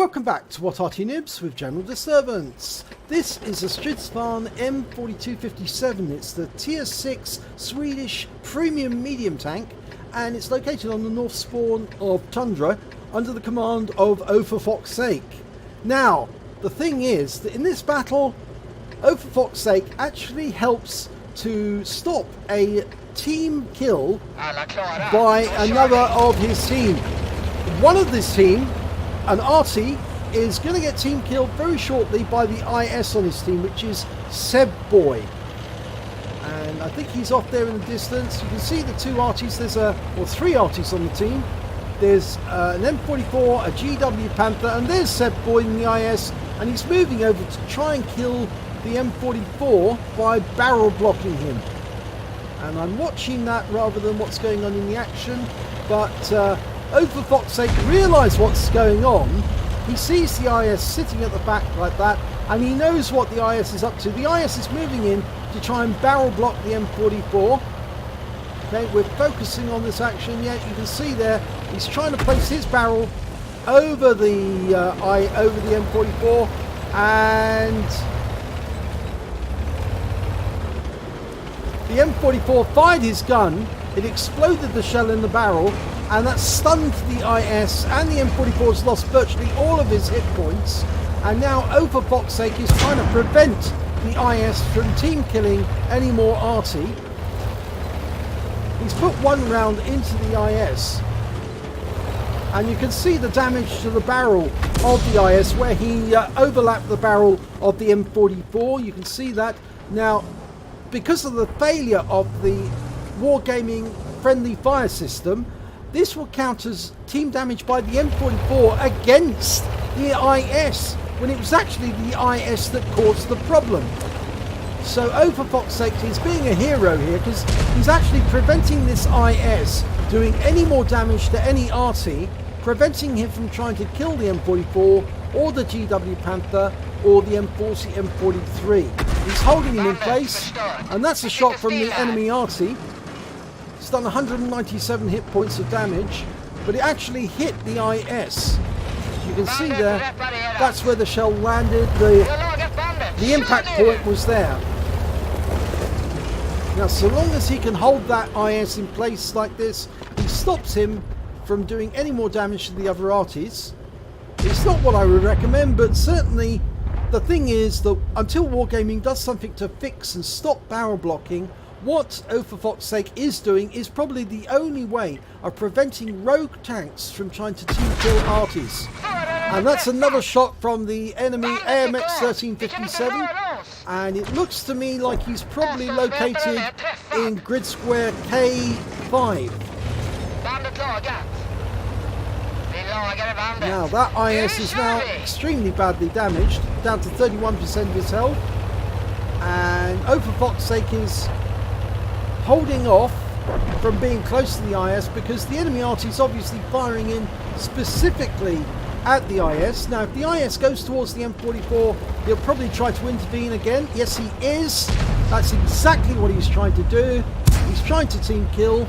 Welcome back to What Arty Noobs with General Disturbance. This is a Strv M4257. It's the Tier 6 Swedish premium medium tank, and it's located on the north spawn of Tundra under the command of Ohforfoxache. Now, the thing is that in this battle, Ohforfoxache actually helps to stop a team kill by another of his team. One of this team, an Arty, is going to get team killed very shortly by the IS on his team, which is Sebboy. And I think he's off there in the distance. You can see the two Artys. There's three Artys on the team. There's an M44, a GW Panther, and there's Sebboy in the IS, and he's moving over to try and kill the M44 by barrel blocking him. And I'm watching that rather than what's going on in the action, but Ohforfoxache realised what's going on. He sees the IS sitting at the back like that, and he knows what the IS is up to. The IS is moving in to try and barrel block the M44. Okay, we're focusing on this action. Yeah, you can see there, he's trying to place his barrel over the M44, and the M44 fired his gun. It exploded the shell in the barrel, and that stunned the IS, and the M44 has lost virtually all of his hit points. And now Ohforfoxache is trying to prevent the IS from team killing any more Arty. He's put one round into the IS, and you can see the damage to the barrel of the IS where he overlapped the barrel of the M44. You can see that. Now, because of the failure of the wargaming friendly fire system, this will count as team damage by the M44 against the IS, when it was actually the IS that caused the problem. So Ohforfoxache is being a hero here, because he's actually preventing this IS doing any more damage to any Arty, preventing him from trying to kill the M44 or the GW Panther or the M40, M43. He's holding him in place, and that's a shot from the enemy Arty. It's done 197 hit points of damage, but it actually hit the IS. You can see there, that's where the shell landed. The impact point was there. Now, so long as he can hold that IS in place like this, he stops him from doing any more damage to the other Artys. It's not what I would recommend, but certainly the thing is that until Wargaming does something to fix and stop barrel blocking, what Ohforfoxache is doing is probably the only way of preventing rogue tanks from trying to team kill Artys. And that's another shot from the enemy AMX 1357, and it looks to me like he's probably located in grid square K5. Now that IS is now extremely badly damaged, down to 31% of his health, and Ohforfoxache is holding off from being close to the IS because the enemy Arty is obviously firing in specifically at the IS. Now, if the IS goes towards the M44, he'll probably try to intervene again. Yes, he is. That's exactly what he's trying to do. He's trying to team kill.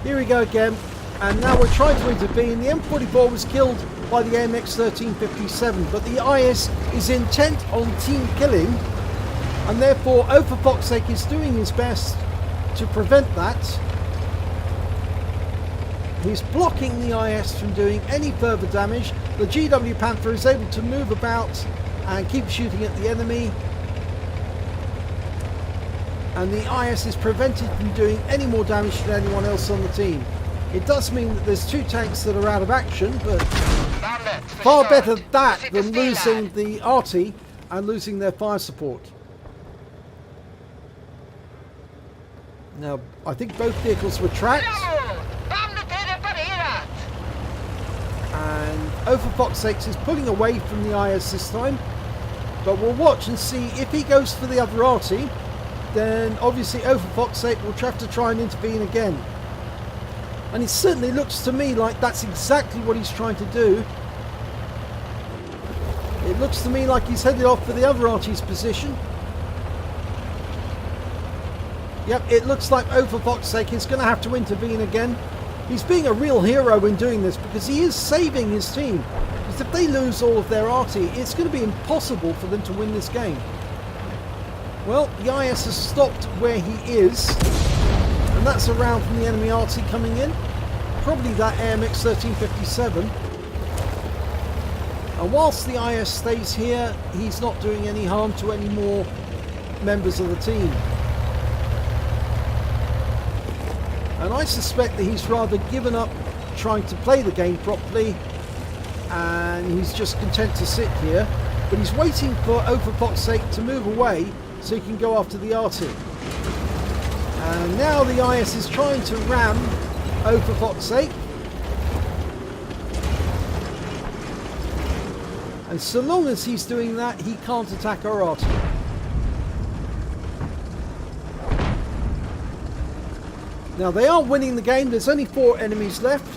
Here we go again. And now we're trying to intervene. The M44 was killed by the AMX 1357, but the IS is intent on team killing, and therefore Ohforfoxache is doing his best to prevent that. He's blocking the IS from doing any further damage. The GW Panther is able to move about and keep shooting at the enemy, and the IS is prevented from doing any more damage to anyone else on the team. It does mean that there's two tanks that are out of action, but far better that than losing the Arty and losing their fire support. Now, I think both vehicles were tracked, and Ohforfoxache is pulling away from the IS this time, but we'll watch and see. If he goes for the other Arty, then obviously Ohforfoxache will have to try and intervene again. And it certainly looks to me like that's exactly what he's trying to do. It looks to me like he's headed off for the other Arty's position. Yep, it looks like Ohforfoxache is going to have to intervene again. He's being a real hero in doing this because he is saving his team. Because if they lose all of their Arty, it's going to be impossible for them to win this game. Well, the IS has stopped where he is, and that's a round from the enemy Arty coming in. Probably that AMX 1357. And whilst the IS stays here, he's not doing any harm to any more members of the team. And I suspect that he's rather given up trying to play the game properly, and he's just content to sit here. But he's waiting for Ohforfoxache to move away so he can go after the Arty. And now the IS is trying to ram Ohforfoxache. And so long as he's doing that, he can't attack our Arty. Now they are winning the game. There's only 4 enemies left.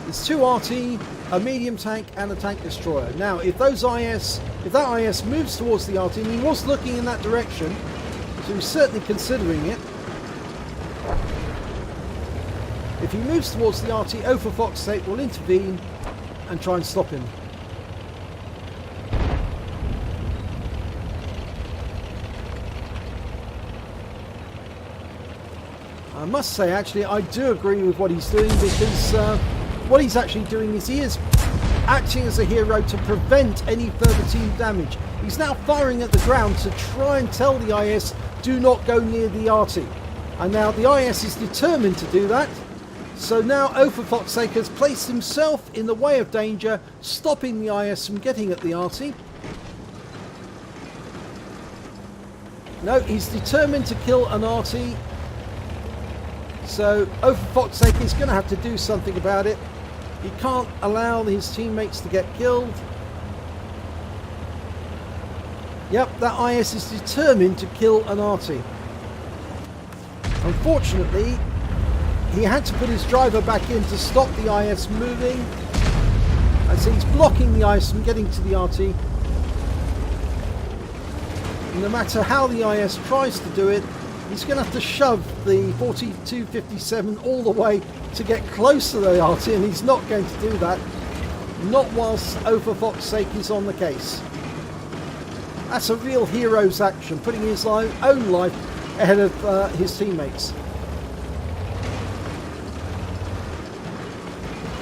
There's 2 Arty, a medium tank and a tank destroyer. Now if that IS moves towards the Arty, and he was looking in that direction, so he's certainly considering it. If he moves towards the Arty, Ohforfoxache will intervene and try and stop him. I must say, actually, I do agree with what he's doing, because what he's actually doing is he is acting as a hero to prevent any further team damage. He's now firing at the ground to try and tell the IS, do not go near the Arty. And now the IS is determined to do that. So now Ohforfoxache has placed himself in the way of danger, stopping the IS from getting at the Arty. No, he's determined to kill an Arty. So Ohforfoxache is going to have to do something about it. He can't allow his teammates to get killed. Yep, that IS is determined to kill an Arty. Unfortunately, he had to put his driver back in to stop the IS moving. And so he's blocking the IS from getting to the Arty. And no matter how the IS tries to do it, he's going to have to shove the 4257 all the way to get close to the Arty, and he's not going to do that. Not whilst Ohforfoxache is on the case. That's a real hero's action, putting his own life ahead of his teammates.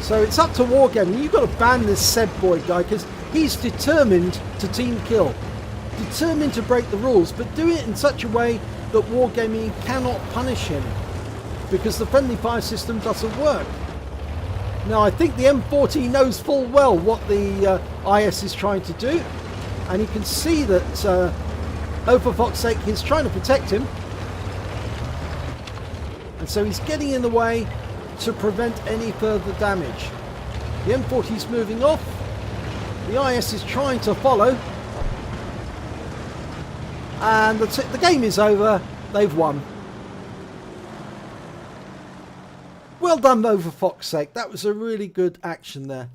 So it's up to Wargaming. You've got to ban this Seb Boy guy, because he's determined to team kill. Determined to break the rules, but do it in such a way that Wargaming cannot punish him, because the friendly fire system doesn't work. Now I think the M40 knows full well what the IS is trying to do, and he can see that Ohforfoxache is trying to protect him, and so he's getting in the way to prevent any further damage. The M40 is moving off, the IS is trying to follow, and the game is over. They've won. Well done, Ohforfoxache. That was a really good action there.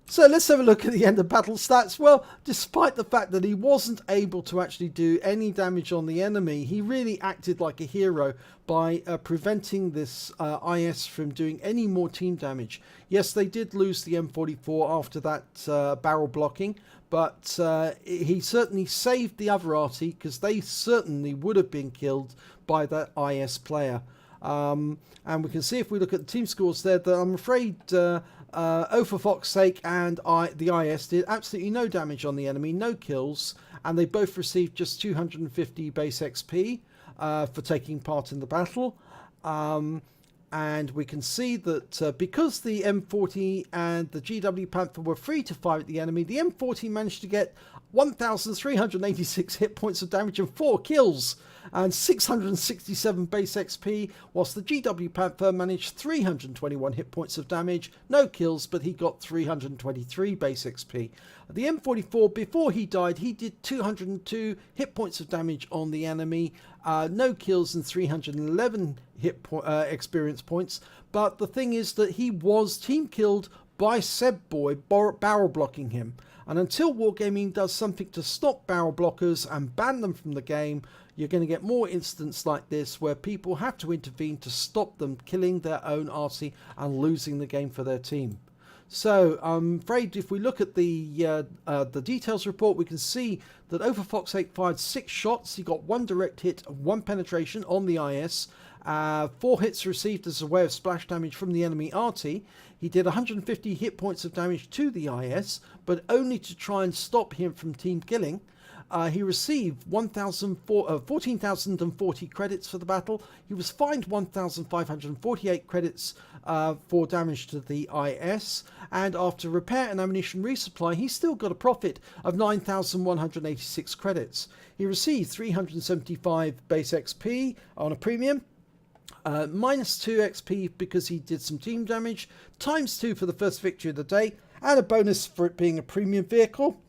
So let's have a look at the end of battle stats. Well, despite the fact that he wasn't able to actually do any damage on the enemy, he really acted like a hero by preventing this IS from doing any more team damage. Yes, they did lose the M44 after that barrel blocking, but he certainly saved the other Arty, because they certainly would have been killed by that IS player. And we can see, if we look at the team scores there, that I'm afraid Ohforfoxache and the IS did absolutely no damage on the enemy, no kills, and they both received just 250 base XP for taking part in the battle. And we can see that because the M40 and the GW Panther were free to fire at the enemy, the M40 managed to get 1,386 hit points of damage and 4 kills and 667 base XP, whilst the GW Panther managed 321 hit points of damage, no kills, but he got 323 base XP. The M44, before he died, he did 202 hit points of damage on the enemy, no kills and 311 experience points. But the thing is that he was team killed by Seb Boy barrel blocking him. And until Wargaming does something to stop barrel blockers and ban them from the game, you're going to get more incidents like this where people have to intervene to stop them killing their own Arty and losing the game for their team. So I'm afraid if we look at the details report, we can see that Ohforfoxache fired 6 shots. He got 1 direct hit and 1 penetration on the IS. 4 hits received as a way of splash damage from the enemy Arty. He did 150 hit points of damage to the IS, but only to try and stop him from team killing. He received 14,040 credits for the battle. He was fined 1,548 credits for damage to the IS. And after repair and ammunition resupply, he still got a profit of 9,186 credits. He received 375 base XP on a premium. Minus 2 XP because he did some team damage. Times 2 for the first victory of the day. And a bonus for it being a premium vehicle.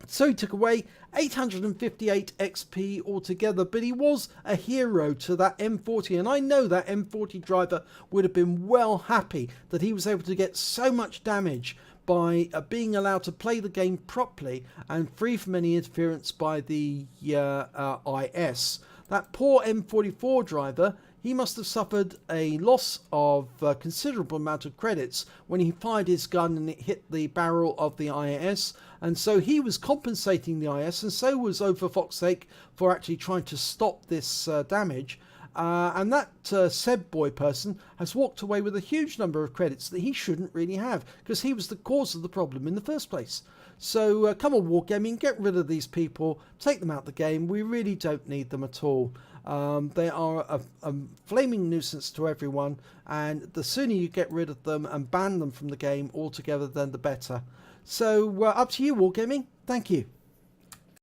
So he took away 858 XP altogether, but he was a hero to that M40, and I know that M40 driver would have been well happy that he was able to get so much damage by being allowed to play the game properly and free from any interference by the IS. That poor M44 driver, he must have suffered a loss of a considerable amount of credits when he fired his gun and it hit the barrel of the IS, and so he was compensating the IS, and so was Ohforfoxache for actually trying to stop this damage. And that Seb boy person has walked away with a huge number of credits that he shouldn't really have, because he was the cause of the problem in the first place. So come on, Wargaming, get rid of these people, take them out of the game. We really don't need them at all. They are a flaming nuisance to everyone, and the sooner you get rid of them and ban them from the game altogether, then the better. So up to you, Wargaming. Thank you.